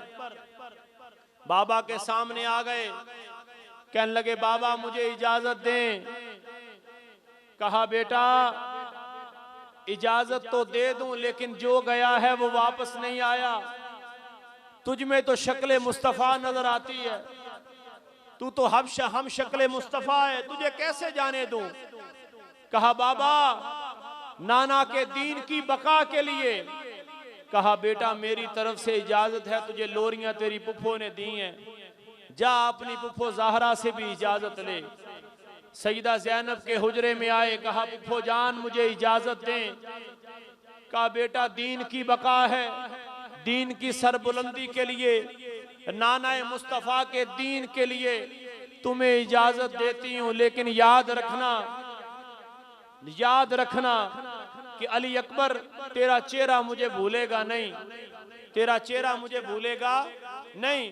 बाबा के सामने आ गए, कहने लगे बाबा मुझे इजाजत दें। कहा बेटा इजाजत तो दे दूं, लेकिन जो गया है वो वापस नहीं आया। तुझ में तो शक्ल मुस्तफ़ा नजर आती है, तू तो हम शक्ल मुस्तफ़ा है, तुझे कैसे जाने दूं? कहा बाबा नाना के दीन की बका के लिए। कहा बेटा मेरी तरफ से इजाजत है, तुझे लोरियां तेरी पुप्पो ने दी हैं, जा अपनी पुप्पो ज़हरा से भी इजाजत ले। सईदा ज़ैनब के हुजरे में आए, कहा पुप्पो जान मुझे इजाजत दें। कहा बेटा दीन की बका है, दीन की सरबुलंदी के लिए, नाना मुस्तफ़ा के दीन के लिए तुम्हें इजाजत देती हूँ, लेकिन याद रखना कि अली अकबर तेरा चेहरा मुझे भूलेगा नहीं, तेरा चेहरा मुझे भूलेगा नहीं।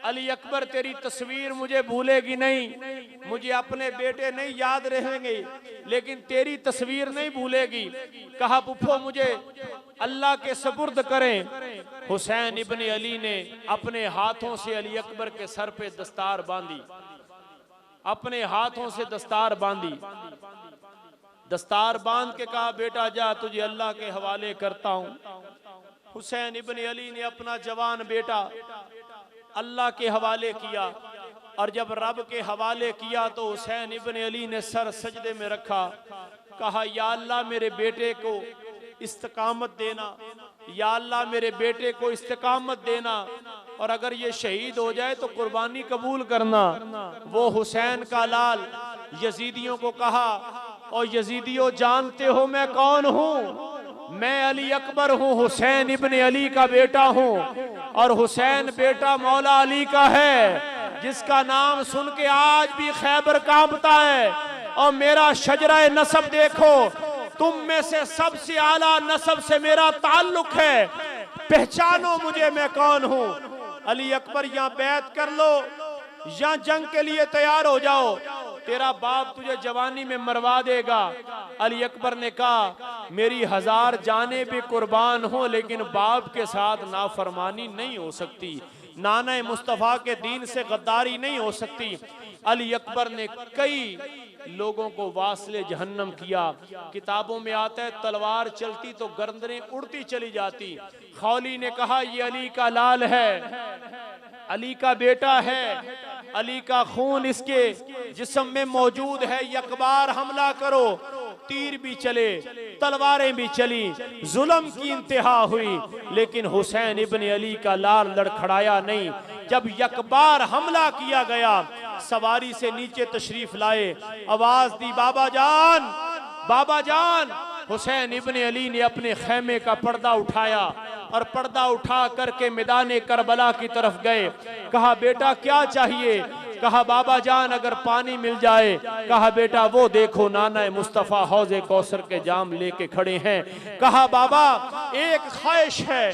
अली अकबर तेरी तस्वीर मुझे भूलेगी नहीं। मुझे अपने बेटे नहीं याद रहेंगे, लेकिन तेरी तस्वीर नहीं भूलेगी। कहा पुप्पो मुझे अल्लाह के सुपुर्द करें। हुसैन इब्न अली ने अपने हाथों से अली अकबर के सर पे दस्तार बांधी, अपने हाथों से दस्तार बांधी। दस्तार बांध के कहा बेटा जा तुझे अल्लाह के हवाले करता हूँ। हुसैन इब्न अली ने अपना जवान बेटा अल्लाह के हवाले किया, और जब रब के हवाले किया तो हुसैन इब्न अली ने सर सजदे में रखा। कहा या अल्लाह मेरे बेटे को इस्तिकामत देना, या अल्लाह मेरे बेटे को इस्तिकामत देना, और अगर ये शहीद हो जाए तो कुर्बानी कबूल करना। वो हुसैन का लाल यजीदियों को कहा, और यजीदियों जानते हो मैं कौन हूँ? मैं अली अकबर हूँ, हुसैन इब्न अली का बेटा हूँ, और हुसैन बेटा मौला अली का है, जिसका नाम सुन के आज भी खैबर कांपता है। और मेरा शजरा नसब देखो, तुम में से सबसे आला नसब से मेरा ताल्लुक है, पहचानो मुझे मैं कौन हूँ। अली अकबर यहाँ बैत कर लो, या जंग के लिए तैयार हो जाओ। तेरा बाप तुझे जवानी में मरवा देगा। अली अकबर ने कहा मेरी 1000 जाने भी कुर्बान हो, लेकिन बाप के साथ नाफरमानी नहीं हो सकती, नाना मुस्तफ़ा के दीन से गद्दारी नहीं हो सकती। अली अकबर ने कई लोगों को वासले जहन्नम किया। किताबों में आता है तलवार चलती तो गर्दनें उड़ती चली जाती। खौली ने कहा ये अली का लाल है, अली का बेटा है, अली का खून इसके जिस्म में मौजूद है, यकबार हमला करो। तीर भी चले, तलवारें भी चली, जुल्म की इंतहा हुई, लेकिन हुसैन इब्न अली का लाल लड़खड़ाया नहीं। जब यकबार हमला किया गया, सवारी से नीचे तशरीफ लाए, आवाज दी बाबा जान, बाबा जान। हुसैन इब्न अली ने अपने खेमे का पर्दा उठाया और पर्दा उठा करके मैदान करबला की तरफ गए। कहा बेटा क्या चाहिए? कहा बाबा जान अगर पानी मिल जाए। कहा बेटा वो देखो नाना मुस्तफ़ा हौज़े कौसर के जाम लेके खड़े हैं। कहा बाबा एक ख्वाहिश है।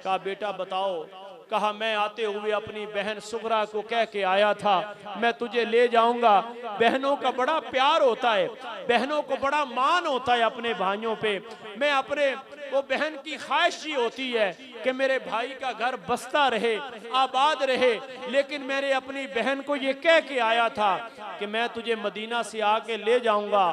कहा बेटा बताओ। कहा मैं आते हुए अपनी बहन सुगरा को कह के आया था मैं तुझे ले जाऊंगा। बहनों का बड़ा प्यार होता है, बहनों को बड़ा मान होता है अपने भाइयों पे। मैं अपने वो बहन की ख्वाहिश ही होती है कि मेरे भाई का घर बसता रहे, आबाद रहे, लेकिन मेरे अपनी बहन को ये कह के आया था कि मैं तुझे मदीना से आके ले जाऊंगा।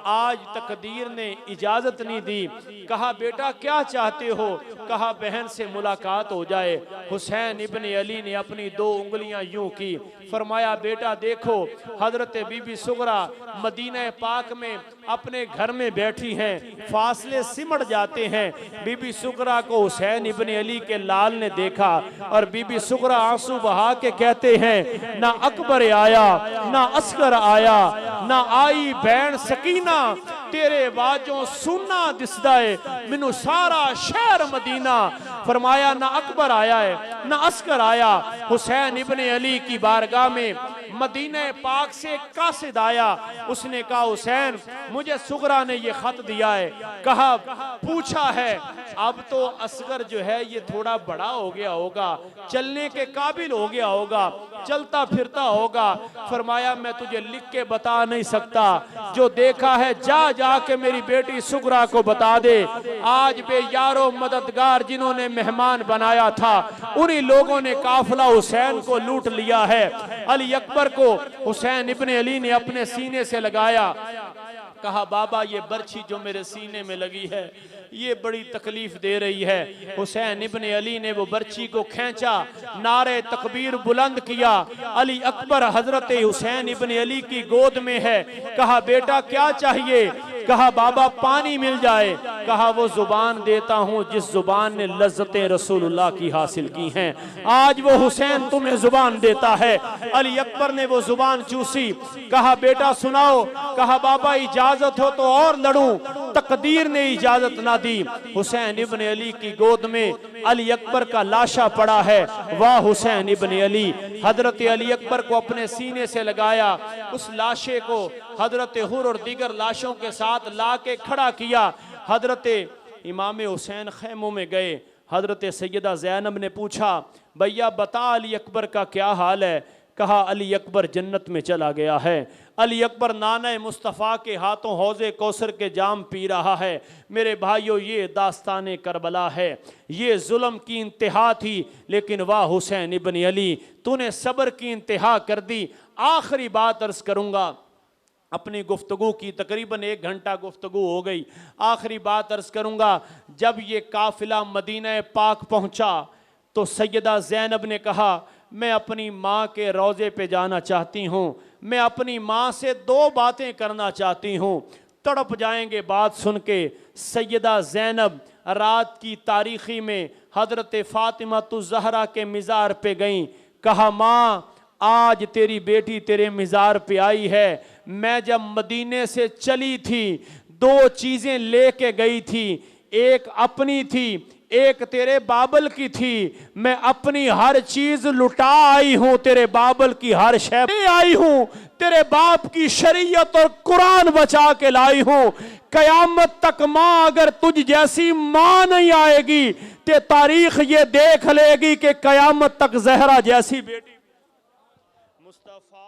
आज तकदीर ने इजाजत नहीं दी। कहा बेटा क्या चाहते हो? कहा बहन से मुलाकात हो जाए। हुसैन इब्न अली ने अपनी 2 उंगलियां यूं की, फरमाया बेटा देखो हजरत बीबी सुगरा मदीना पाक में अपने घर में बैठी हैं, फासले सिमट जाते हैं। बीबी सुगरा को हुसैन इब्न अली के लाल ने देखा और बीबी सुगरा आंसू बहा के कहते हैं ना अकबर आया, ना असगर आया, ना आई बहन सकीना, तेरे बाजों सुनना दिसदा है मैनू सारा शहर मदीना। फरमाया ना अकबर आया है ना असगर आया। हुसैन इब्न अली की बारगाह में मदीने पाक से कासिद आया। उसने कहा हुसैन मुझे सुगरा ने ये खत दिया है। कहा पूछा है अब तो असगर जो है ये थोड़ा बड़ा हो गया होगा, चलने के काबिल हो गया होगा, चलता फिरता होगा। फरमाया मैं तुझे लिख के बता नहीं सकता, जो देखा है जा जाके मेरी बेटी सुगरा को बता दे। आज बे यारो मददगार जिन्होंने मेहमान बनाया था उन्हीं लोगों ने काफिला हुसैन को लूट लिया है। अली अकबर को हुसैन इब्न अली ने अपने सीने से लगाया। कहा बाबा ये बर्छी जो मेरे सीने में लगी है ये बड़ी तकलीफ दे रही है। हुसैन इब्न अली ने वो बर्छी को खींचा, नारे तकबीर बुलंद किया। अली अकबर हजरत हुसैन इब्न अली की गोद में है। कहा बेटा क्या चाहिए? कहा बाबा पानी मिल जाए। कहा वो जुबान देता हूँ जिस जुबान ने लज्जतें रसूलुल्लाह की हासिल की हैं, आज वो हुसैन तुम्हें जुबान देता है। अली अकबर ने वो जुबान चूसी। कहा बेटा सुनाओ। कहा बाबा इजाजत हो तो और लड़ूं। तकदीर ने इजाजत ना दी। हुसैन इब्न अली की गोद में अली अकबर का लाशा पड़ा है। वाह हुसैन इब्न अली। हजरत अली अकबर को अपने सीने से लगाया, उस लाशे को हजरत हुर और दीगर लाशों के साथ ला के खड़ा किया। हजरत इमाम हुसैन खैमों में गए। हजरत सैयदा ज़ैनब ने पूछा भैया बता अली अकबर का क्या हाल है? कहा अली अकबर जन्नत में चला गया है। अली अकबर नाना मुस्तफ़ा के हाथों हौज़े कौसर के जाम पी रहा है। मेरे भाइयों ये दास्तान करबला है, ये जुल्म की इंतहा थी, लेकिन वाह हुसैन इब्न अली तूने सब्र की इंतहा कर दी। आखिरी बात अर्ज करूँगा, अपनी गुफ्तगू की तकरीबन 1 घंटा गुफ्तगू हो गई। आखिरी बात अर्ज करूँगा, जब ये काफिला मदीना पाक पहुँचा तो सैयदा ज़ैनब ने कहा मैं अपनी माँ के रोज़े पे जाना चाहती हूँ, मैं अपनी माँ से 2 बातें करना चाहती हूँ। तड़प जाएंगे बात सुन के। सैयदा ज़ैनब रात की तारीखी में हज़रत फ़ातिमा ज़हरा के मिज़ार पे गईं। कहा माँ आज तेरी बेटी तेरे मिज़ार पे आई है। मैं जब मदीने से चली थी 2 चीज़ें लेके गई थी, एक अपनी थी एक तेरे बाबल की थी। मैं अपनी हर चीज लुटा आई हूं, तेरे बाबल की हर शय आई हूं, तेरे बाप की शरीयत और कुरान बचा के लाई हूं। कयामत तक मां अगर तुझ जैसी मां नहीं आएगी ते तारीख ये देख लेगी कि कयामत तक जहरा जैसी बेटी। मुस्तफा